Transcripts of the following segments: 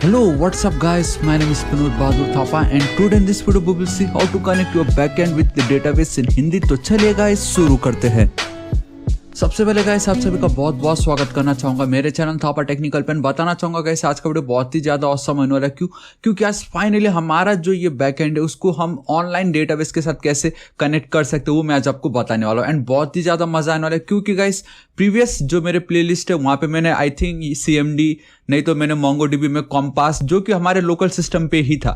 Hello, what's up guys? My name is Vinod Bahadur Thapa and today in this video we will see how to connect your backend with the database in Hindi। तो चलिए guys शुरू करते हैं। सबसे पहले guys आप सभी का बहुत बहुत स्वागत करना चाहूंगा मेरे चैनल थापा टेक्निकल पेन। बताना चाहूंगा गाइस आज का वीडियो बहुत ही ज्यादा औसम होने वाला है। क्योंकि आज फाइनली हमारा जो ये बैकएंड है उसको हम ऑनलाइन डेटाबेस के साथ कैसे कनेक्ट कर सकते हैं वो मैं आज आपको बताने वाला हूँ एंड बहुत ही ज्यादा मजा आने वाला है। क्योंकि गाइस प्रीवियस जो मेरे प्लेलिस्ट है वहां पे मैंने आई थिंक CMD नहीं तो मैंने MongoDB में कॉम्पास जो कि हमारे लोकल सिस्टम पे ही था,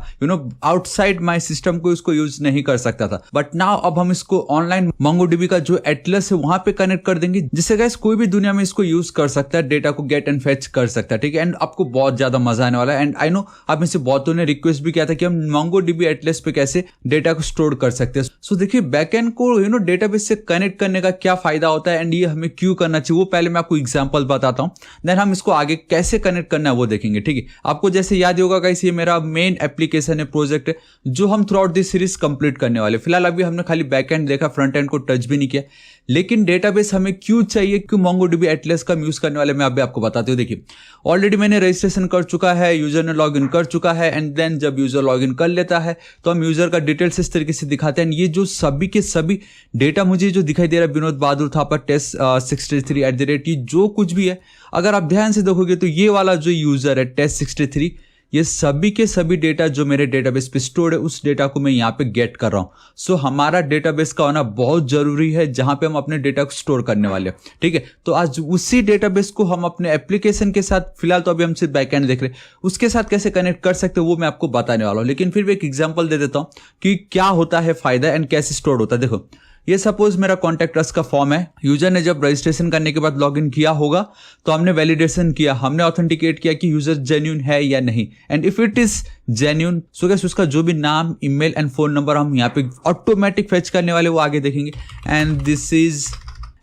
आउटसाइड माय सिस्टम को इसको यूज नहीं कर सकता था। बट नाउ अब हम इसको ऑनलाइन MongoDB का जो एटलस है वहां पे कनेक्ट कर देंगे जिससे गाइस कोई भी दुनिया में इसको यूज कर सकता है, डेटा को गेट एंड फेच कर सकता है। ठीक है, एंड आपको बहुत ज्यादा मजा आने वाला है। एंड आई नो आप में से बहुतों ने रिक्वेस्ट भी किया था कि हम MongoDB एटलस पे कैसे डेटा को स्टोर कर सकते हैं। सो देखिए बैकएंड को डेटाबेस से कनेक्ट करने का क्या फायदा होता है एंड ये हमें क्यों करना चाहिए वो पहले मैं आपको एग्जांपल बताता हूं, देन हम इसको आगे कैसे कनेक्ट करना है वो देखेंगे। ठीक है, आपको जैसे याद होगा गाइस ये मेरा मेन एप्लीकेशन है, प्रोजेक्ट है जो हम through out this series complete करने वाले। फिलहाल अभी हमने खाली बैकएंड देखा, फ्रंट एंड को टच भी नहीं किया। लेकिन डेटाबेस हमें क्यों चाहिए, क्यों MongoDB एटलस का यूज करने वाले मैं अभी आपको बताती हूँ। देखिए ऑलरेडी मैंने रजिस्ट्रेशन कर चुका है, यूजर ने लॉगिन कर चुका है एंड देन जब यूजर लॉगिन कर लेता है तो हम यूजर का डिटेल्स इस तरीके से दिखाते हैं। ये जो सभी के सभी डेटा मुझे जो दिखाई दे रहा है विनोद बहादुर थापा टेस्ट 63 ये जो कुछ भी है, अगर आप ध्यान से देखोगे तो ये वाला जो यूजर है टेस्ट 63 ये सभी के सभी डेटा जो मेरे डेटाबेस पे स्टोर्ड है उस डेटा को मैं यहाँ पे गेट कर रहा हूँ। सो हमारा डेटाबेस का होना बहुत जरूरी है जहां पे हम अपने डेटा को स्टोर करने वाले हैं। ठीक है, तो आज उसी डेटाबेस को हम अपने एप्लीकेशन के साथ, फिलहाल तो अभी हम सिर्फ बैकएंड देख रहे हैं, उसके साथ कैसे कनेक्ट कर सकते हैं वो मैं आपको बताने वाला हूँ। लेकिन फिर भी एक एग्जाम्पल दे देता हूँ कि क्या होता है फायदा एंड कैसे स्टोर होता है। देखो ये सपोज मेरा कॉन्टैक्ट अस का फॉर्म है, यूजर ने जब रजिस्ट्रेशन करने के बाद लॉगिन किया होगा तो हमने वैलिडेशन किया, हमने ऑथेंटिकेट किया कि यूजर जेन्युइन है या नहीं। And if it is genuine so guys उसका जो भी नाम, ईमेल एंड फोन नंबर हम यहाँ पे ऑटोमेटिक फेच करने वाले वो आगे देखेंगे। एंड दिस इज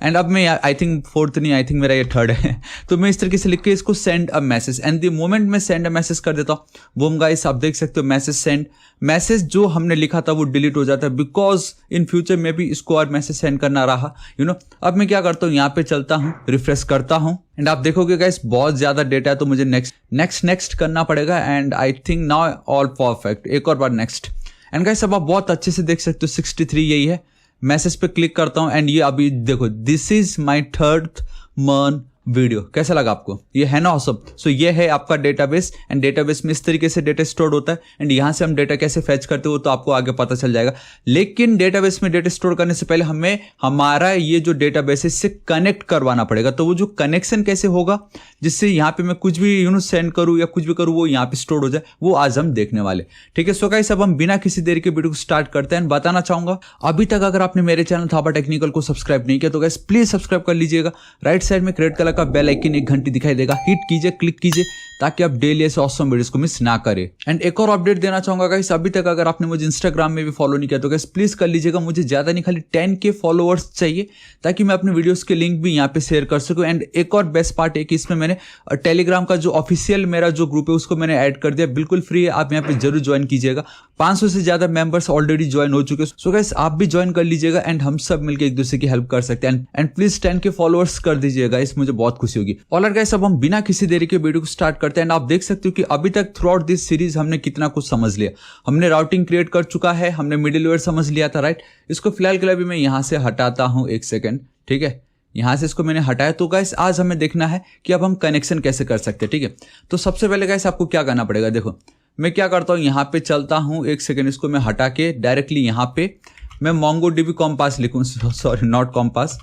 एंड अब मैं आई थिंक फोर्थ नहीं, आई थिंक मेरा ये थर्ड है तो मैं इस तरीके से लिख के इसको send a message and the moment मैं सेंड अ मैसेज कर देता हूँ बूम गाइस आप देख सकते हो मैसेज सेंड। मैसेज जो हमने लिखा था वो डिलीट हो जाता है बिकॉज इन फ्यूचर में भी इसको और मैसेज सेंड करना रहा। अब मैं क्या करता हूँ यहाँ पे चलता हूँ, रिफ्रेश करता हूँ एंड आप देखोगे गाइस बहुत ज्यादा डेटा है तो मुझे नेक्स्ट करना पड़ेगा and I think now all perfect. एक और बार नेक्स्ट एंड गाइस अब आप बहुत अच्छे से देख सकते हो 63 यही है। मैसेज पे क्लिक करता हूं एंड ये अभी देखो this is my third month video. कैसा लगा आपको, ये है ना ऑसम। सो ये है आपका डेटाबेस एंड डेटाबेस में इस तरीके से डेटा स्टोर होता है एंड यहां से हम डेटा कैसे फेच करते हो तो आपको आगे पता चल जाएगा। लेकिन डेटाबेस में डेटा स्टोर करने से पहले हमें हमारा ये जो डेटाबेस है इससे कनेक्ट करवाना पड़ेगा। तो वो जो कनेक्शन कैसे होगा जिससे यहाँ पे मैं कुछ भी सेंड करूँ या कुछ भी करूँ वो यहाँ पे स्टोर हो जाए वो आज हम देखने वाले। ठीक है, सो गाइस अब हम बिना किसी देरी के वीडियो को स्टार्ट करते हैं। बताना चाहूंगा अभी तक अगर आपने मेरे चैनल थापा टेक्निकल को सब्सक्राइब नहीं किया तो गाइस प्लीज सब्सक्राइब कर लीजिएगा। राइट साइड में रेड कलर का बेल आइकन एक घंटी दिखाई देगा, हिट कीजिए, क्लिक कीजिए ताकि आप डेली ऐसे ऑसम वीडियोस को मिस ना करें। एंड एक और अपडेट देना चाहूंगा गाइस, अभी तक अगर आपने मुझे इंस्टाग्राम में भी फॉलो नहीं किया तो गाइस प्लीज कर लीजिएगा। मुझे ज्यादा नहीं खाली 10K फॉलोअर्स चाहिए ताकि मैं अपने वीडियोस के लिंक भी यहाँ पे शेयर कर सकूं। एंड एक और बेस्ट पार्ट है कि इसमें मैंने टेलीग्राम का जो ऑफिशियल मेरा जो ग्रुप है उसको मैंने ऐड कर दिया, बिल्कुल फ्री है, आप यहाँ पे जरूर ज्वाइन कीजिएगा। 500 से ज्यादा मेंबर्स ऑलरेडी ज्वाइन हो चुके हैं। सो गाइस आप भी ज्वाइन कर लीजिएगा एंड हम सब मिलकर एक दूसरे की हेल्प कर सकते हैं। एंड प्लीज 10K फॉलोअर्स कर दीजिएगा, इस मुझे बहुत खुशी होगी। ऑलराइट गाइस अब हम बिना किसी देरी के वीडियो को स्टार्ट करते हैं एंड आप देख सकते हो कि अभी तक थ्रू आउट दिस सीरीज हमने कितना कुछ समझ लिया। हमने राउटिंग क्रिएट कर चुका है, हमने मिडिलवेयर समझ लिया था, राइट। इसको फिलहाल के लिए भी मैं यहां से हटाता हूं, एक सेकेंड। ठीक है, यहां से इसको मैंने हटाया। तो गाइस आज हमें देखना है कि अब हम कनेक्शन कैसे कर सकते हैं। ठीक है, तो सबसे पहले गाइस आपको क्या करना पड़ेगा, देखो मैं क्या करता हूं, यहां पे चलता हूं, एक सेकेंड, इसको मैं हटा के डायरेक्टली यहां पे मैं MongoDB कॉम्पास लिखूं, सॉरी नॉट कॉम्पास।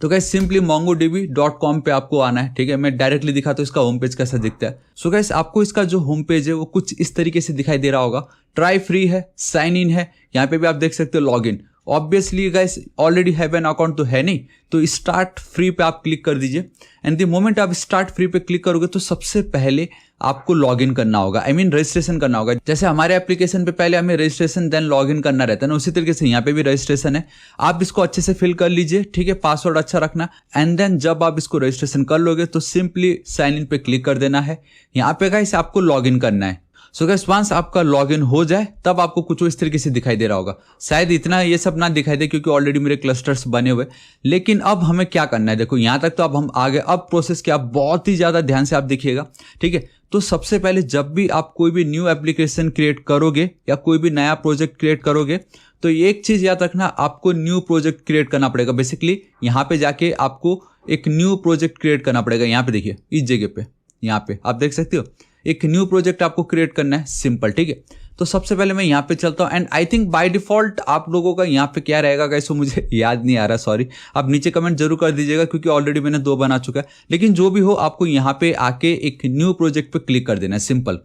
तो गाइस सिंपली mongodb.com पे आपको आना है। ठीक है, मैं डायरेक्टली दिखाता हूँ इसका होम पेज कैसा दिखता है। सो गाइस आपको इसका जो होम पेज है वो कुछ इस तरीके से दिखाई दे रहा होगा। ट्राई फ्री है, साइन इन है, यहाँ पे भी आप देख सकते हो login. Obviously guys already have an account तो है नहीं, तो स्टार्ट फ्री पे आप क्लिक कर दीजिए एंड द मोमेंट आप स्टार्ट फ्री पे क्लिक करोगे तो सबसे पहले आपको लॉगिन करना होगा, आई मीन रजिस्ट्रेशन करना होगा। जैसे हमारे एप्लीकेशन पे पहले हमें रजिस्ट्रेशन देन लॉगिन करना रहता है ना, उसी तरीके से यहाँ पे भी रजिस्ट्रेशन है। आप इसको अच्छे से फिल कर लीजिए, ठीक है, पासवर्ड अच्छा रखना एंड देन जब आप इसको रजिस्ट्रेशन कर लोगे तो सिंपली साइन इन पे क्लिक कर देना है। यहाँ पे गाइस आपको लॉगिन करना है। सो गाइस वंस आपका लॉगिन हो जाए तब आपको कुछ इस तरीके से दिखाई दे रहा होगा। शायद इतना ये सब ना दिखाई दे क्योंकि ऑलरेडी मेरे क्लस्टर्स बने हुए। लेकिन अब हमें क्या करना है, देखो यहाँ तक तो अब हम आगे अब प्रोसेस क्या बहुत ही ज्यादा ध्यान से आप देखिएगा। ठीक है, तो सबसे पहले जब भी आप कोई भी न्यू एप्लीकेशन क्रिएट करोगे या कोई भी नया प्रोजेक्ट क्रिएट करोगे तो एक चीज याद रखना, आपको न्यू प्रोजेक्ट क्रिएट करना पड़ेगा। बेसिकली यहाँ पे जाके आपको एक न्यू प्रोजेक्ट क्रिएट करना पड़ेगा। यहाँ पे देखिए इस जगह पे, यहाँ पे आप देख सकते हो एक न्यू प्रोजेक्ट आपको क्रिएट करना है, सिंपल, ठीक है। तो सबसे पहले मैं यहाँ पे चलता हूँ and I think by default आप लोगों का यहाँ पे क्या रहेगा गाइस, मुझे याद नहीं आ रहा, सॉरी। आप नीचे कमेंट जरूर कर दीजिएगा क्योंकि ऑलरेडी मैंने 2 बना चुका है। लेकिन जो भी हो, आपको यहाँ पे आके एक न्यू प्रोजेक्ट पे क्लिक कर देना है, सिंपल।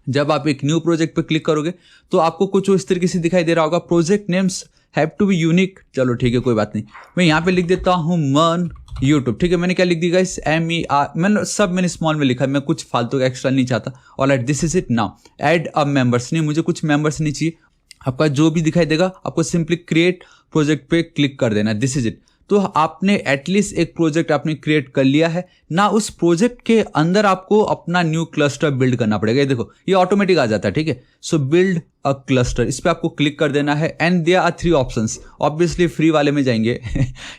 जब आप एक न्यू प्रोजेक्ट पे क्लिक करोगे तो आपको कुछ इस तरीके से दिखाई दे रहा होगा, project names have to be unique. चलो ठीक है, कोई बात नहीं, मैं यहाँ पे लिख देता हूँ मन यूट्यूब, ठीक है। मैंने क्या लिख दी गाइस, MER, मैंने स्मॉल में लिखा है, मैं कुछ फालतू का एक्स्ट्रा नहीं चाहता। Alright, this is it. Now add a members, नहीं मुझे कुछ मेंबर्स नहीं चाहिए। आपका जो भी दिखाई देगा आपको सिंपली क्रिएट प्रोजेक्ट पे क्लिक कर देना, दिस इज इट। तो आपने एटलीस्ट एक प्रोजेक्ट आपने क्रिएट कर लिया है ना। उस प्रोजेक्ट के अंदर आपको अपना न्यू क्लस्टर बिल्ड करना पड़ेगा। ये देखो ये ऑटोमेटिक आ जाता है, ठीक है। सो बिल्ड अ क्लस्टर, इस पे आपको क्लिक कर देना है and there are 3 options. Obviously free वाले में जाएंगे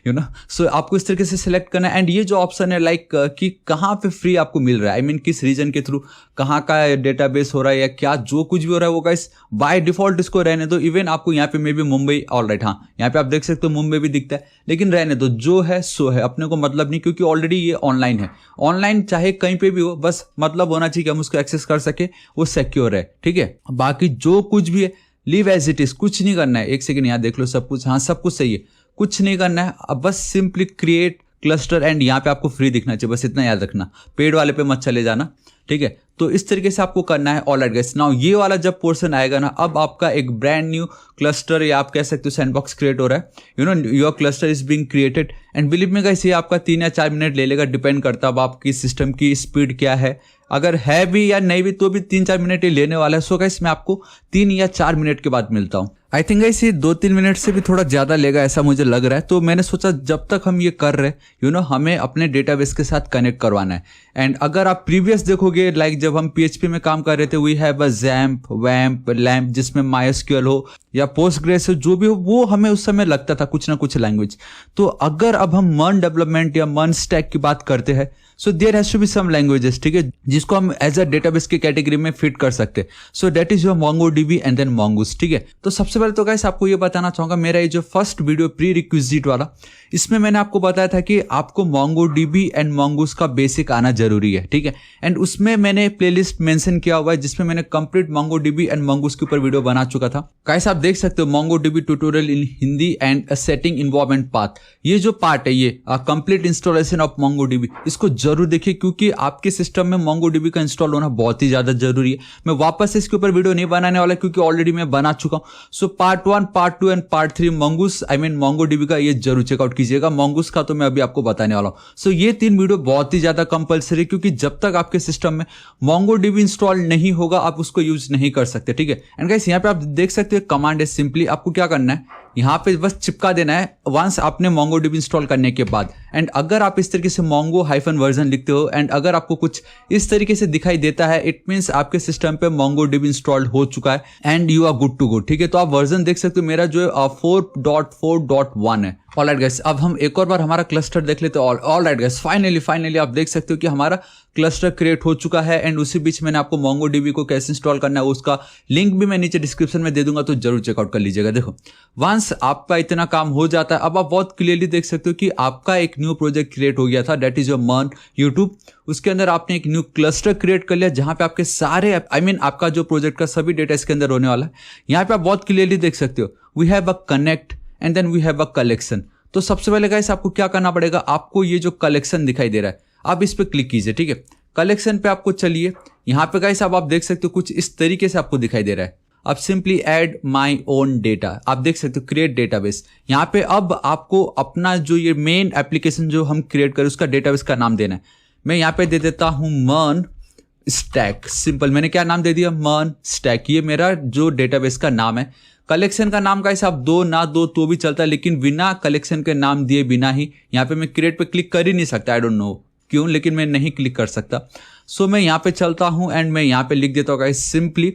यू नो। सो आपको इस तरीके से सिलेक्ट करना है एंड ये जो ऑप्शन है लाइक कि कहाँ पे फ्री आपको मिल रहा है, आई मीन किस रीजन के थ्रू, कहाँ का डेटाबेस हो रहा है या क्या जो कुछ भी हो रहा है वो गाइस बाय डिफॉल्ट इसको रहने दो। इवन आपको यहाँ पे मे बी मुंबई, ऑलराइट, हाँ यहाँ पे आप देख सकते हो मुंबई भी दिखता है, लेकिन रहने दो, जो है सो है, अपने को मतलब नहीं, क्योंकि ऑलरेडी ये ऑनलाइन है। ऑनलाइन चाहे कहीं पे भी हो, बस मतलब होना चाहिए कि हम उसको एक्सेस कर सके, वो सिक्योर है, ठीक है। बाकी जो कुछ भी है लीव एज इट इज, कुछ नहीं करना है। एक सेकंड यहाँ देख लो, सब कुछ, हाँ सब कुछ सही है, कुछ नहीं करना है। अब बस सिंपली क्रिएट क्लस्टर एंड यहाँ पे आपको फ्री दिखना चाहिए, बस इतना याद रखना, पेड वाले पे मत चले जाना, ठीक है। तो इस तरीके से आपको करना है। ऑलराइट गाइस, नाउ ये वाला जब पोर्शन आएगा ना, अब आपका एक ब्रांड न्यू क्लस्टर या आप कह सकते हो सैंडबॉक्स क्रिएट हो रहा है। You know your cluster is being created and believe me guys, ये आपका 3 या 4 मिनट ले लेगा, डिपेंड करता है अब आपकी सिस्टम की स्पीड क्या है। अगर है भी या नहीं भी तो भी 3-4 मिनट ही लेने वाला है। सो गाइस मैं आपको 3 या 4 मिनट के बाद मिलता हूँ। आई थिंक गाइस ये 2-3 मिनट से भी थोड़ा ज्यादा लेगा, ऐसा मुझे लग रहा है। तो मैंने सोचा जब तक हम ये कर रहे यू नो, हमें अपने डेटाबेस के साथ कनेक्ट करवाना है। एंड अगर आप प्रीवियस देखोगे, लाइक जब हम PHP में काम कर रहे थे, we have a XAMPP, WAMP, LAMP, जिसमें MySQL हो या Postgres हो, जो भी हो, वो हमें उस समय लगता था कुछ ना कुछ लैंग्वेज। तो अगर अब हम MERN डेवलपमेंट या MERN स्टैक की बात करते हैं, so there has to be some languages, ठीक है, जिसको हम एज अ डेटाबेस की कैटेगरी में फिट कर सकते हैं। So that is your MongoDB and then Mongoose, ठीक है। तो सबसे पहले तो गाइस आपको ये बताना चाहूंगा, मेरा ये जो फर्स्ट वीडियो प्री रिक्विजिट वाला, इसमें मैंने आपको बताया था कि आपको MongoDB एंड Mongoose का बेसिक आना जरूरी है, ठीक है। एंड उसमें मैंने प्लेलिस्ट मेंशन किया हुआ है जिसमें मैंने कंप्लीट MongoDB एंड Mongoose के ऊपर वीडियो बना चुका था। गाइस आप देख सकते हो MongoDB tutorial in Hindi and setting environment path, ये जो पार्ट है ये कंप्लीट इंस्टॉलेशन ऑफ MongoDB, इसको जरूर देखिए क्योंकि आपके सिस्टम में MongoDB का इंस्टॉल होना बहुत ही ज्यादा जरूरी है। मैं वापस इसके ऊपर वीडियो नहीं बनाने वाला क्योंकि ऑलरेडी मैं बना चुका हूं। So part 1, part 2 and part 3 Mongoose, I mean MongoDB का ये जरूर चेकआउट कीजिएगा। Mongoose का तो मैं अभी आपको बताने वाला हूं। सो ये 3 वीडियो बहुत ही ज्यादा कंपलसरी, क्योंकि जब तक आपके सिस्टम में MongoDB इंस्टॉल नहीं होगा आप उसको यूज नहीं कर सकते, ठीक है। एंड गाइस यहाँ पे आप देख सकते हो कमांड है, सिंपली आपको क्या करना है, यहाँ पे बस चिपका देना है वंस आपने MongoDB इंस्टॉल करने के बाद। एंड अगर आप इस तरीके से mongo-version लिखते हो एंड अगर आपको कुछ इस तरीके से दिखाई देता है, इट मींस आपके सिस्टम पे MongoDB इंस्टॉल्ड हो चुका है and you are good to go, ठीक है। तो आप वर्जन देख सकते हो, मेरा जो है 4.4.1 है। ऑलराइट गाइस, अब हम एक और बार हमारा क्लस्टर देख लेते हैं। ऑलराइट गाइस, फाइनली आप देख सकते हो कि हमारा क्लस्टर क्रिएट हो चुका है एंड उसी बीच मैंने आपको MongoDB को कैसे इंस्टॉल करना है उसका लिंक भी मैं नीचे डिस्क्रिप्शन में दे दूंगा, तो जरूर चेकआउट कर लीजिएगा। देखो वंस आपका इतना काम हो जाता है, अब आप बहुत क्लियरली देख सकते हो कि आपका एक न्यू प्रोजेक्ट क्रिएट हो गया था, that is your MERN YouTube. उसके अंदर आपने एक न्यू क्लस्टर क्रिएट कर लिया जहां पे आपके सारे आपका जो प्रोजेक्ट का सभी डेटा इसके अंदर होने वाला है। यहाँ पे आप बहुत क्लियरली देख सकते हो, we have a connect and then we have a collection. तो सबसे पहले गाइस आपको क्या करना पड़ेगा, आपको ये जो कलेक्शन दिखाई दे रहा है आप इस पे क्लिक कीजिए, ठीक है। कलेक्शन पे आपको चलिए, यहाँ पे गाइस आप देख सकते हो कुछ इस तरीके से आपको दिखाई दे रहा है। अब simply add my own data, आप देख सकते हो क्रिएट डेटाबेस। यहाँ पे अब आपको अपना जो ये मेन एप्लीकेशन जो हम क्रिएट करें उसका डेटाबेस का नाम देना है। मैं यहाँ पे दे देता हूँ MERN स्टैक, सिंपल। मैंने क्या नाम दे दिया, MERN स्टैक, ये मेरा जो डेटाबेस का नाम है। कलेक्शन का नाम गाइस आप दो ना दो तो भी चलता है, लेकिन बिना कलेक्शन के नाम दिए बिना ही यहाँ पे मैं क्रिएट पे क्लिक कर ही नहीं सकता। आई डोंट नो क्यों, लेकिन मैं नहीं क्लिक कर सकता। सो मैं यहाँ पे चलता हूँ एंड मैं यहाँ पे लिख देता हूँ गाइस सिंपली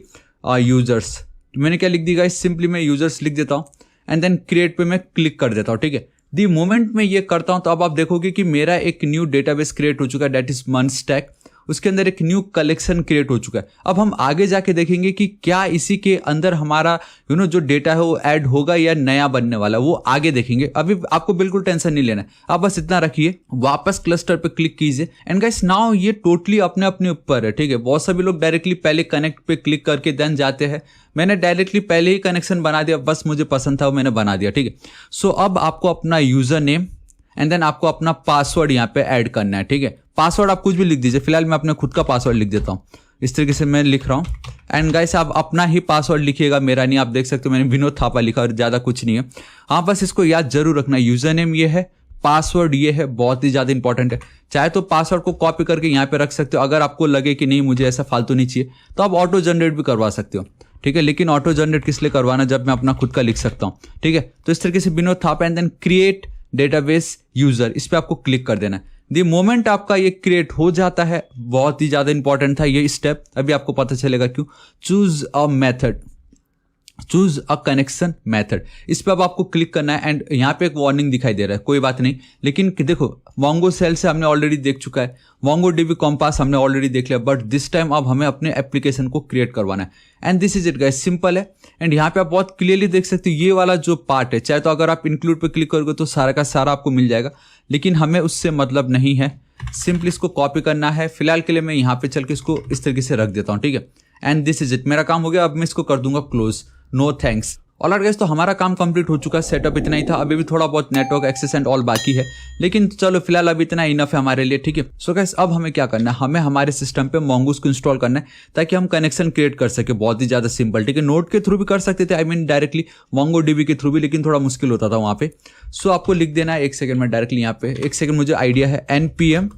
यूजर्स। मैंने क्या लिख दी गाइस, सिंपली मैं यूजर्स लिख देता हूँ एंड देन क्रिएट पे मैं क्लिक कर देता हूँ, ठीक है। दी मोमेंट में ये करता हूँ तो अब आप देखोगे कि मेरा एक न्यू डेटाबेस क्रिएट हो चुका है, दैट इज MERN स्टैक। उसके अंदर एक न्यू कलेक्शन क्रिएट हो चुका है। अब हम आगे जाके देखेंगे कि क्या इसी के अंदर हमारा जो डेटा है वो ऐड होगा या नया बनने वाला, वो आगे देखेंगे। अभी आपको बिल्कुल टेंशन नहीं लेना है, आप बस इतना रखिए, वापस क्लस्टर पे क्लिक कीजिए एंड गाइस नाउ ये टोटली अपने अपने ऊपर है, ठीक है। बहुत सभी लोग डायरेक्टली पहले कनेक्ट पे क्लिक करके देन जाते हैं। मैंने डायरेक्टली पहले ही कनेक्शन बना दिया, बस मुझे पसंद था वो मैंने बना दिया, ठीक है। सो अब आपको अपना यूजर नेम एंड देन आपको अपना पासवर्ड यहाँ पे ऐड करना है, ठीक है। पासवर्ड आप कुछ भी लिख दीजिए, फिलहाल मैं अपने खुद का पासवर्ड लिख देता हूँ। इस तरीके से मैं लिख रहा हूँ एंड गाइस आप अपना ही पासवर्ड लिखिएगा, मेरा नहीं। आप देख सकते हो मैंने विनोद थापा लिखा और ज़्यादा कुछ नहीं है। हाँ बस इसको याद जरूर रखना, यूजर नेम ये है, पासवर्ड ये है, बहुत ही ज़्यादा इंपॉर्टेंट है। चाहे तो पासवर्ड को कॉपी करके यहाँ पे रख सकते हो, अगर आपको लगे कि नहीं मुझे ऐसा फालतू नहीं चाहिए तो आप ऑटो जनरेट भी करवा सकते हो, ठीक है। लेकिन ऑटो जनरेट किस लिए करवाना जब मैं अपना खुद का लिख सकता हूँ, ठीक है। तो इस तरीके से Vinod Thapa and then create database user, इस पर आपको क्लिक कर देना है। द मोमेंट आपका ये क्रिएट हो जाता है, बहुत ही ज़्यादा इंपॉर्टेंट था ये स्टेप, अभी आपको पता चलेगा क्यों। Choose a method, choose a connection method, इस पर अब आपको क्लिक करना है एंड यहाँ पे एक वार्निंग दिखाई दे रहा है, कोई बात नहीं। लेकिन देखो मोंगो सेल से हमने ऑलरेडी देख चुका है, मोंगो डीबी कॉम्पास हमने ऑलरेडी देख लिया, बट दिस टाइम अब हमें अपने एप्लीकेशन को क्रिएट करवाना है and this is it guys, simple है। एंड यहाँ पे आप बहुत क्लियरली देख सकते हो ये वाला जो पार्ट है, चाहे तो अगर आप इंक्लूड पे क्लिक करोगे तो सारा का सारा आपको मिल जाएगा, लेकिन हमें उससे मतलब नहीं है। सिंपली इसको कॉपी करना है। फिलहाल के लिए मैं यहाँ पे चल के इसको इस तरीके से रख देता हूँ, ठीक है। एंड दिस इज इट, मेरा काम हो गया। अब मैं इसको कर दूंगा close, no thanks. Alright guys, तो हमारा काम कंप्लीट हो चुका है। सेटअप इतना ही था, अभी भी थोड़ा बहुत नेटवर्क एक्सेस एंड ऑल बाकी है, लेकिन चलो फिलहाल अभी इतना इनफ है हमारे लिए, ठीक है। सो गाइस अब हमें क्या करना है, हमें हमारे सिस्टम पे मोंगूस को इंस्टॉल करना है ताकि हम कनेक्शन क्रिएट कर सके। बहुत ही ज्यादा सिंपल, ठीक है। नोड के थ्रू भी कर सकते थे, I mean directly Mongo dB के थ्रू भी, लेकिन थोड़ा मुश्किल होता था वहाँ पे। सो आपको लिख देना है, एक सेकंड में डायरेक्टली यहाँ पे, एक सेकंड मुझे आइडिया है, npm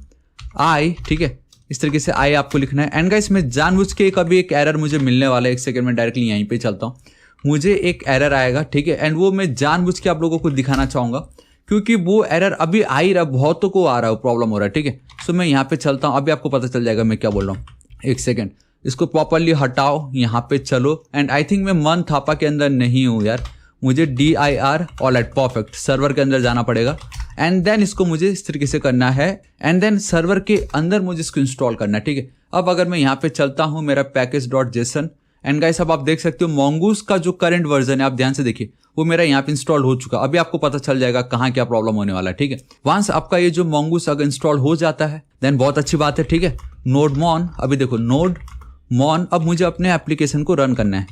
i, ठीक है। इस तरीके से आई आपको लिखना है। एंड गाइस मैं जानबूझ के कभी एक एरर मुझे मिलने वाला है, एक सेकंड में डायरेक्टली यहीं पे चलता हूँ, मुझे एक एरर आएगा, ठीक है। एंड वो मैं जानबूझ के आप लोगों को दिखाना चाहूंगा क्योंकि वो एरर अभी आ ही रहा, बहुतों को आ रहा है, प्रॉब्लम हो रहा है, ठीक है। सो मैं यहाँ पे चलता हूँ, अभी आपको पता चल जाएगा मैं क्या बोल रहा हूँ। एक सेकंड, इसको प्रॉपरली हटाओ, यहाँ पे चलो। एंड आई थिंक मैं मन थापा के अंदर नहीं हूँ यार, मुझे DIR ऑलराइट परफेक्ट सर्वर के अंदर जाना पड़ेगा एंड देन इसको मुझे इस तरीके से करना है एंड देन सर्वर के अंदर मुझे इसको इंस्टॉल करना है, ठीक है। अब अगर मैं यहाँ पे चलता हूँ, मेरा पैकेज.json एंड गाइस अब आप देख सकते हो मोंगूस का जो करंट वर्जन है, आप ध्यान से देखिए, वो मेरा यहाँ पे इंस्टॉल हो चुका। अभी आपको पता चल जाएगा कहाँ क्या प्रॉब्लम होने वाला है, ठीक है। वंस आपका ये जो मोंगूस अगर इंस्टॉल हो जाता है देन बहुत अच्छी बात है, ठीक है। नोड मॉन, अभी देखो नोड मॉन, अब मुझे अपने एप्लीकेशन को रन करना है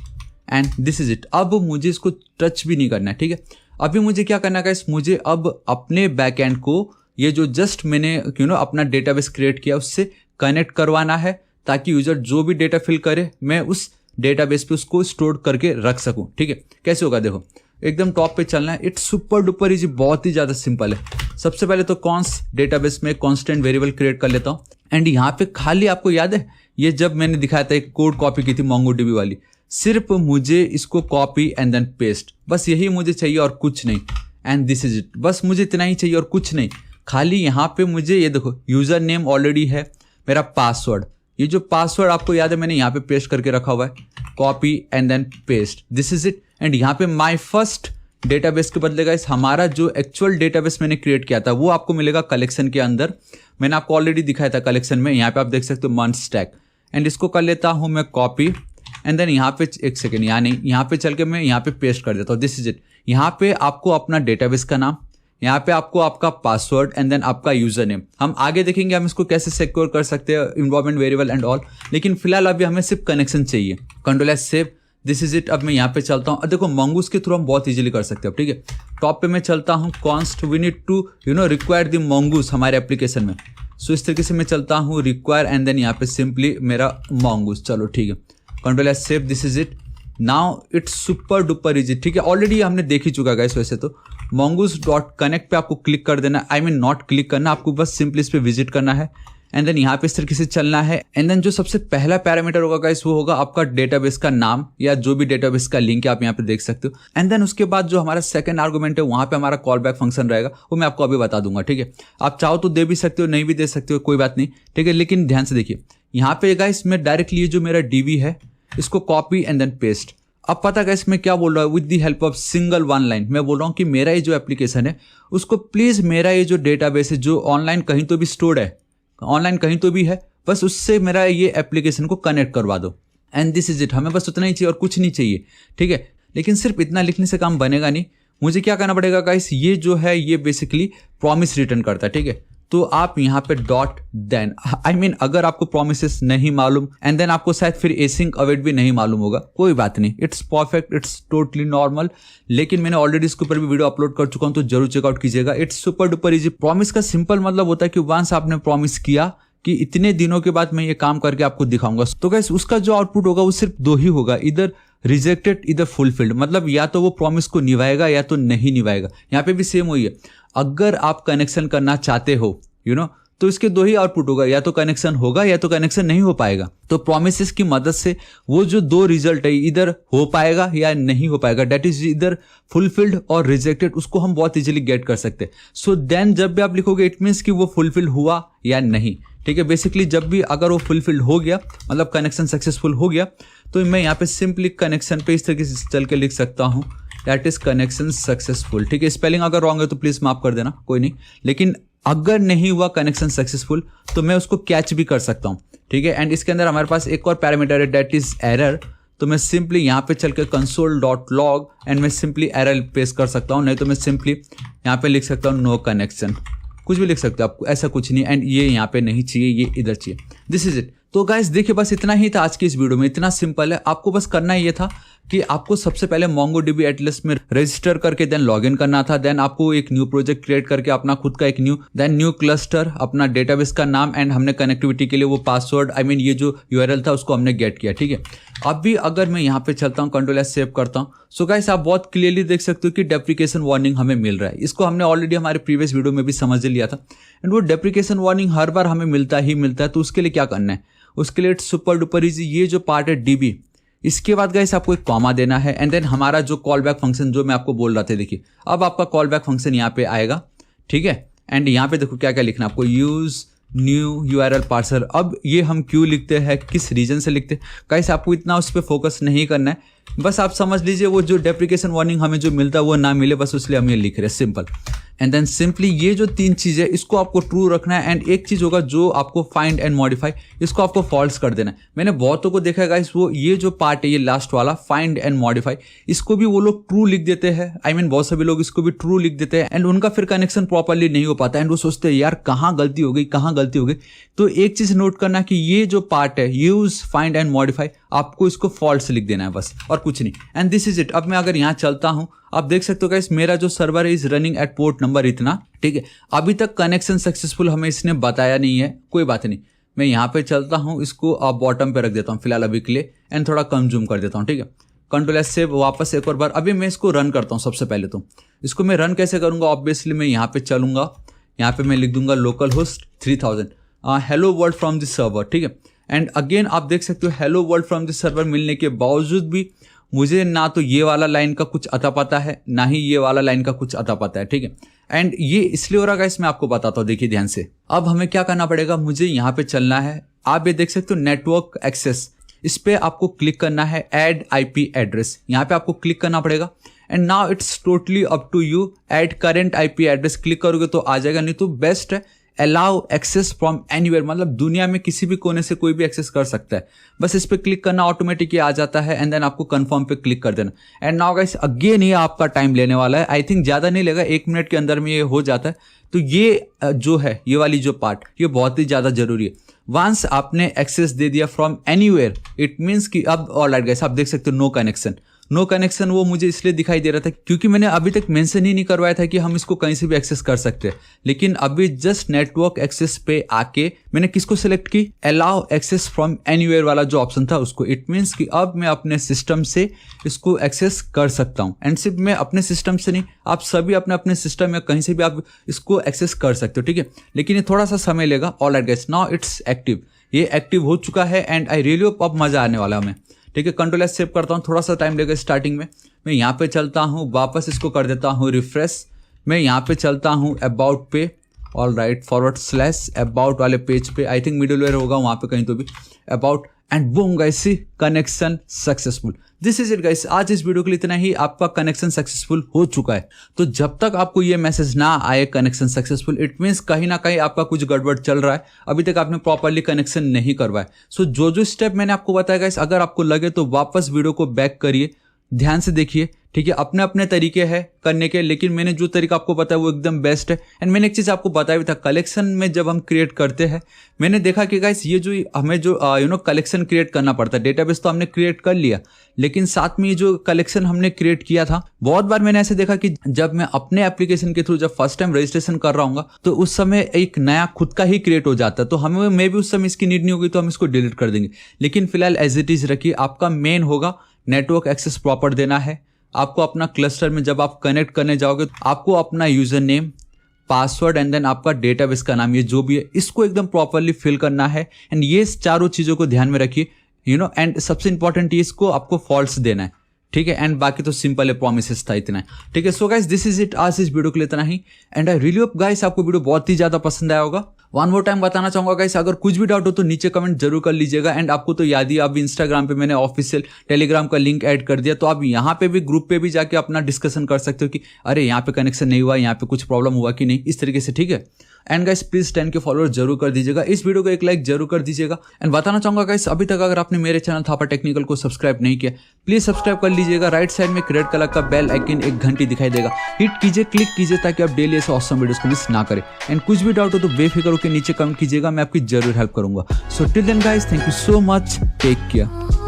एंड दिस इज इट। अब मुझे इसको टच भी नहीं करना है, ठीक है। अभी मुझे क्या करना है गाइस, मुझे अब अपने बैकएंड को ये जो जस्ट मैंने अपना डेटाबेस क्रिएट किया उससे कनेक्ट करवाना है ताकि यूजर जो भी डेटा फिल करे मैं उस डेटाबेस पे उसको स्टोर करके रख सकूं, ठीक है। कैसे होगा देखो, एकदम टॉप पे चलना है, इट्स सुपर डुपर इजी, बहुत ही ज्यादा सिंपल है। सबसे पहले तो कॉन्स डेटाबेस में कांस्टेंट वेरिएबल क्रिएट कर लेता हूँ एंड यहाँ पे खाली आपको याद है ये जब मैंने दिखाया था एक कोड कॉपी की थी मोंगोडीबी वाली, सिर्फ मुझे इसको कॉपी एंड देन पेस्ट, बस यही मुझे चाहिए और कुछ नहीं। एंड दिस इज इट, बस मुझे इतना ही चाहिए और कुछ नहीं। खाली यहाँ पे मुझे ये देखो यूजर नेम ऑलरेडी है, मेरा पासवर्ड, ये जो पासवर्ड आपको याद है मैंने यहाँ पे पेस्ट करके रखा हुआ है, copy and then paste, this is it. And यहाँ पे माय फर्स्ट डेटाबेस के बदले गाइस हमारा जो एक्चुअल डेटाबेस मैंने क्रिएट किया था वो आपको मिलेगा कलेक्शन के अंदर। मैंने आपको ऑलरेडी दिखाया था कलेक्शन में, यहाँ पे आप देख सकते हो मंथ स्टैक। एंड इसको कर लेता हूँ मैं कॉपी एंड देन यहाँ पे एक सेकेंड, यहाँ पे चल के मैं यहाँ पे पेस्ट कर देता हूँ, दिस इज इट। यहाँ पे आपको अपना डेटाबेस का नाम, यहाँ पे आपको आपका पासवर्ड एंड देन आपका यूजर नेम। हम आगे देखेंगे हम इसको कैसे सिक्योर कर सकते हैं, इन्वायरमेंट वेरिएबल एंड ऑल, लेकिन फिलहाल अभी हमें सिर्फ कनेक्शन चाहिए। Control save, this is it. अब मैं यहाँ पे चलता हूँ, देखो मंगूस के थ्रू हम बहुत इजीली कर सकते हैं, ठीक है। टॉप पे मैं चलता हूँ, const we need to require the Mongoose हमारे एप्लीकेशन में। सो इस तरीके से मैं चलता हूँ रिक्वायर एंड देन यहाँ पे सिंपली मेरा मंगूस, चलो ठीक है। Control save, this is it. Now it's super duper easy, ठीक है। ऑलरेडी हमने देख ही चुका है गाइस वैसे तो। mongoose.connect पे आपको क्लिक कर देना, आई मीन नॉट क्लिक करना, आपको बस सिंपली इस पे विजिट करना है एंड देन यहाँ पे इस तरीके से चलना है। एंड देन जो सबसे पहला पैरामीटर होगा गाइस वो होगा आपका डेटाबेस का नाम या जो भी डेटाबेस का लिंक है आप यहाँ पे देख सकते हो। एंड देन उसके बाद जो हमारा सेकंड आर्गुमेंट है वहाँ पे हमारा कॉल बैक फंक्शन रहेगा, वो मैं आपको अभी बता दूंगा, ठीक है। आप चाहो तो दे भी सकते हो, नहीं भी दे सकते हो, कोई बात नहीं, ठीक है। लेकिन ध्यान से देखिए यहाँ पे गाइस मैं डायरेक्टली ये जो मेरा डीबी है इसको कॉपी एंड देन पेस्ट। अब पता गाइस मैं क्या बोल रहा हूँ, with the help of single one line मैं बोल रहा हूँ कि मेरा ये जो एप्लीकेशन है उसको प्लीज मेरा ये जो डेटाबेस है जो ऑनलाइन कहीं तो भी स्टोर्ड है, ऑनलाइन कहीं तो भी है, बस उससे मेरा ये एप्लीकेशन को कनेक्ट करवा दो एंड दिस इज इट। हमें बस उतना ही चाहिए और कुछ नहीं चाहिए, ठीक है। लेकिन सिर्फ इतना लिखने से काम बनेगा नहीं, मुझे क्या करना पड़ेगा गाइस, ये जो है ये बेसिकली प्रॉमिस रिटर्न करता है, ठीक है। तो आप यहाँ पे डॉट देन आई मीन अगर आपको प्रोमिसेस नहीं मालूम एंड देन आपको शायद फिर एसिंक अवेट भी नहीं मालूम होगा, कोई बात नहीं, it's perfect, it's totally normal. लेकिन मैंने ऑलरेडी इसके ऊपर भी वीडियो अपलोड कर चुका हूँ, तो जरूर चेकआउट कीजिएगा। It's super duper easy. Promise का सिंपल मतलब होता है कि वंस आपने प्रॉमिस किया कि इतने दिनों के बाद मैं ये काम करके आपको दिखाऊंगा, तो गाइस उसका जो आउटपुट होगा वो सिर्फ दो ही होगा, इधर रिजेक्टेड इधर फुलफिल्ड। मतलब या तो वो प्रॉमिस को निभाएगा या तो नहीं निभाएगा। यहाँ पे भी सेम वही है, अगर आप कनेक्शन करना चाहते हो तो इसके दो ही आउटपुट होगा, या तो कनेक्शन होगा या तो कनेक्शन नहीं हो पाएगा। तो प्रोमिसेस की मदद से वो जो दो रिजल्ट है, इधर हो पाएगा या नहीं हो पाएगा, डेट इज इधर फुलफिल्ड और रिजेक्टेड, उसको हम बहुत इजीली गेट कर सकते हैं। सो देन जब भी आप लिखोगे इट मीन्स कि वो फुलफिल हुआ या नहीं, ठीक है। बेसिकली जब भी अगर वो फुलफिल्ड हो गया, मतलब कनेक्शन सक्सेसफुल हो गया, तो मैं यहाँ पे सिंपली कनेक्शन पे इस तरीके से चल के लिख सकता हूँ, दैट इज कनेक्शन सक्सेसफुल, ठीक है। स्पेलिंग अगर रॉन्ग है तो प्लीज माफ कर देना, कोई नहीं। लेकिन अगर नहीं हुआ कनेक्शन सक्सेसफुल तो मैं उसको कैच भी कर सकता हूँ, ठीक है। एंड इसके अंदर हमारे पास एक और पैरामीटर है, दैट इज एरर। तो मैं सिंपली यहाँ पे चल के console.log एंड मैं सिंपली एरर पेस्ट कर सकता हूँ, नहीं तो मैं सिंपली यहाँ पे लिख सकता हूँ नो कनेक्शन, कुछ भी लिख सकते हो आपको, ऐसा कुछ नहीं। एंड ये यहाँ पे नहीं चाहिए, ये इधर चाहिए, दिस इज इट। तो गाइस देखिए बस इतना ही था आज की इस वीडियो में, इतना सिंपल है। आपको बस करना ये था कि आपको सबसे पहले MongoDB एटलस में रजिस्टर करके देन लॉगिन करना था। देन आपको एक न्यू प्रोजेक्ट क्रिएट करके अपना खुद का एक न्यू क्लस्टर, अपना डेटाबेस का नाम एंड हमने कनेक्टिविटी के लिए वो पासवर्ड आई मीन ये जो URL था उसको हमने गेट किया, ठीक है। अभी अगर मैं यहाँ पे चलता हूँ, Ctrl+S सेव करता हूँ, सो गाइस आप बहुत क्लियरली देख सकते हो कि डेप्रिकेशन वार्निंग हमें मिल रहा है। इसको हमने ऑलरेडी हमारे प्रीवियस वीडियो में भी समझ लिया था। एंड वो डेप्रिकेशन वार्निंग हर बार हमें मिलता है, तो उसके लिए क्या करना है, उसके लिए इट्स सुपर डुपर इजी। ये जो पार्ट है DB, इसके बाद गाइस आपको एक कॉमा देना है एंड देन हमारा जो कॉल बैक फंक्शन जो मैं आपको बोल रहा था, देखिए अब आपका कॉल बैक फंक्शन यहाँ पे आएगा, ठीक है। एंड यहाँ पे देखो क्या क्या लिखना है आपको, यूज न्यू URL पार्सर। अब ये हम क्यों लिखते हैं, किस रीजन से लिखते हैं, गाइस आपको इतना उस पर फोकस नहीं करना है, बस आप समझ लीजिए वो जो डेप्रिकेशन वार्निंग हमें जो मिलता है वो ना मिले, बस इसलिए हम ये लिख रहे हैं, सिंपल। एंड देन सिंपली ये जो तीन चीज़ है इसको आपको ट्रू रखना है। एंड एक चीज़ होगा जो आपको फाइंड एंड मॉडिफाई, इसको आपको फॉल्स कर देना है। मैंने बहुतों को देखा है गाइस, वो ये जो पार्ट है ये लास्ट वाला फाइंड एंड मॉडिफाई, इसको भी वो लोग ट्रू लिख देते हैं। आई मीन बहुत सभी लोग इसको भी ट्रू लिख देते हैं एंड उनका फिर कनेक्शन प्रॉपरली नहीं हो पाता एंड वो सोचते हैं यार कहाँ गलती हो गई, कहाँ गलती हो गई। तो एक चीज़ नोट करना कि ये जो पार्ट है यूज फाइंड एंड मॉडिफाई, आपको इसको फॉल्स लिख देना है बस, और कुछ नहीं। And this is it. अब मैं अगर यहाँ चलता हूँ, आप देख सकते हो गाइस मेरा जो सर्वर है is running at port number इतना, ठीक है। अभी तक कनेक्शन सक्सेसफुल हमें इसने बताया नहीं है, कोई बात नहीं। मैं यहाँ पे चलता हूँ, इसको अब बॉटम पे रख देता हूँ फिलहाल अभी के लिए एंड थोड़ा कम जूम कर देता हूँ, ठीक है। Ctrl+S सेव, वापस एक और बार। अभी मैं इसको रन करता हूँ। सबसे पहले तो इसको मैं रन कैसे करूँगा, ऑब्वियसली मैं यहाँ पे चलूँगा, यहाँ पे मैं लिख दूंगा local host 3000 hello world from this server, ठीक है। एंड अगेन आप देख सकते हो hello world from this server मिलने के बावजूद भी मुझे ना तो ये वाला लाइन का कुछ अता पता है, ना ही ये वाला लाइन का कुछ अता पता है, ठीक है। एंड ये इसलिए हो रहा है, मैं आपको बताता हूँ, देखिए ध्यान से। अब हमें क्या करना पड़ेगा, मुझे यहाँ पे चलना है, आप ये देख सकते हो नेटवर्क एक्सेस, इस पे आपको क्लिक करना है, ऐड IP एड्रेस, यहाँ पे आपको क्लिक करना पड़ेगा। And now it's totally up to you, add current IP address click करोगे तो आ जाएगा, नहीं तो बेस्ट है अलाउ एक्सेस फ्रॉम एनीवेयर, मतलब दुनिया में किसी भी कोने से कोई भी एक्सेस कर सकता है। बस इस पे क्लिक करना, ऑटोमेटिक ये आ जाता है एंड देन आपको कंफर्म पे क्लिक कर देना। एंड नाउ गाइस अगेन ये आपका टाइम लेने वाला है, आई थिंक ज़्यादा नहीं लेगा, 1 मिनट के अंदर में ये हो जाता है। तो ये जो है ये वाली जो पार्ट, ये बहुत ही ज़्यादा जरूरी है। वंस आपने एक्सेस दे दिया फ्रॉम एनीवेयर, इट मीन्स कि अब ऑलराइट गाइस आप देख सकते हो नो कनेक्शन। नो कनेक्शन वो मुझे इसलिए दिखाई दे रहा था क्योंकि मैंने अभी तक मेंशन ही नहीं करवाया था कि हम इसको कहीं से भी एक्सेस कर सकते हैं। लेकिन अभी जस्ट नेटवर्क एक्सेस पे आके मैंने किसको सिलेक्ट की, अलाउ एक्सेस फ्रॉम एनीवेयर वाला जो ऑप्शन था उसको। इट मीन्स कि अब मैं अपने सिस्टम से इसको एक्सेस कर सकता हूँ। एंड सिर्फ मैं अपने सिस्टम से नहीं, आप सभी अपने अपने सिस्टम में कहीं से भी आप इसको एक्सेस कर सकते हो, ठीक है। लेकिन ये थोड़ा सा समय लेगा। Alright guys now it's active, ये एक्टिव हो चुका है एंड आई रियली होप अब मजा आने वाला हमें, ठीक है। Ctrl+S सेव करता हूँ, थोड़ा सा टाइम लगेगा स्टार्टिंग में। मैं यहाँ पे चलता हूँ, वापस इसको कर देता हूँ रिफ्रेश। मैं यहाँ पे चलता हूँ अबाउट पे, ऑलराइट /अबाउट वाले पेज पे, आई थिंक मिडलवेयर होगा वहाँ पे कहीं तो भी about. And boom guys, see connection successful. This is it guys, आज इस वीडियो के लिए इतना ही। आपका कनेक्शन सक्सेसफुल हो चुका है। तो जब तक आपको ये मैसेज ना आए कनेक्शन सक्सेसफुल, इट मीन्स कहीं ना कहीं आपका कुछ गड़बड़ चल रहा है, अभी तक आपने प्रॉपरली कनेक्शन नहीं करवाया। सो जो स्टेप मैंने आपको बताया गाइस, अगर आपको लगे तो वापस वीडियो को बैक करिए, ध्यान से देखिए, ठीक है। अपने अपने तरीके हैं करने के, लेकिन मैंने जो तरीका आपको बताया वो एकदम बेस्ट है। एंड मैंने एक चीज़ आपको बताया भी था, कलेक्शन में जब हम क्रिएट करते हैं, मैंने देखा कि गाइस ये जो हमें जो कलेक्शन क्रिएट करना पड़ता है, डेटाबेस तो हमने क्रिएट कर लिया, लेकिन साथ में ये जो कलेक्शन हमने क्रिएट किया था, बहुत बार मैंने ऐसे देखा कि जब मैं अपने एप्लीकेशन के थ्रू जब फर्स्ट टाइम रजिस्ट्रेशन कर रहा हूँ तो उस समय एक नया खुद का ही क्रिएट हो जाता है। तो हमें मे भी उस समय इसकी नीड नहीं होगी तो हम इसको डिलीट कर देंगे। लेकिन फिलहाल एज इट इज रखिए। आपका मेन होगा नेटवर्क एक्सेस प्रॉपर देना है। आपको अपना क्लस्टर में जब आप कनेक्ट करने जाओगे, आपको अपना user name, password and then आपका डेटाबेस का नाम, ये जो भी है, इसको एकदम प्रॉपरली फिल करना है। एंड ये चारों चीज़ों को ध्यान में रखिए, एंड सबसे इंपॉर्टेंट ये, इसको आपको फॉल्स देना है, ठीक है। एंड बाकी तो सिंपल है, प्रोमिसेस था, इतना है, ठीक है। So guys, this is it, आज इस वीडियो के लिए इतना ही। And I really hope guys आपको वीडियो बहुत ही ज्यादा पसंद आया होगा। वन मोर टाइम बताना चाहूंगा गाइस, अगर कुछ भी डाउट हो तो नीचे कमेंट जरूर कर लीजिएगा। एंड आपको तो याद ही, अब इंस्टाग्राम पे मैंने ऑफिशियल टेलीग्राम का लिंक ऐड कर दिया, तो आप यहाँ पे भी ग्रुप पे भी जाके अपना डिस्कशन कर सकते हो कि अरे यहाँ पे कनेक्शन नहीं हुआ, यहाँ पे कुछ प्रॉब्लम हुआ कि नहीं, इस तरीके से, ठीक है। एंड गाइस प्लीज 10 के फॉलोअर जरूर कर दीजिएगा, इस वीडियो को एक लाइक जरूर कर दीजिएगा। एंड बताना चाहूंगा गाइस, अभी तक अगर आपने मेरे चैनल थापा टेक्निकल को सब्सक्राइब नहीं किया, प्लीज सब्सक्राइब कर लीजिएगा। राइट साइड में रेड कलर का बेल आइकन, एक घंटी दिखाई देगा, हिट कीजिए, क्लिक कीजिए, ताकि आप डेली ऐसे ऑसम वीडियोस को मिस ना करें। एंड कुछ भी डाउट हो तो बेफिक्र होकर नीचे कमेंट कीजिएगा, मैं आपकी जरूर हेल्प करूंगा। So till then guys, thank you so much, take care.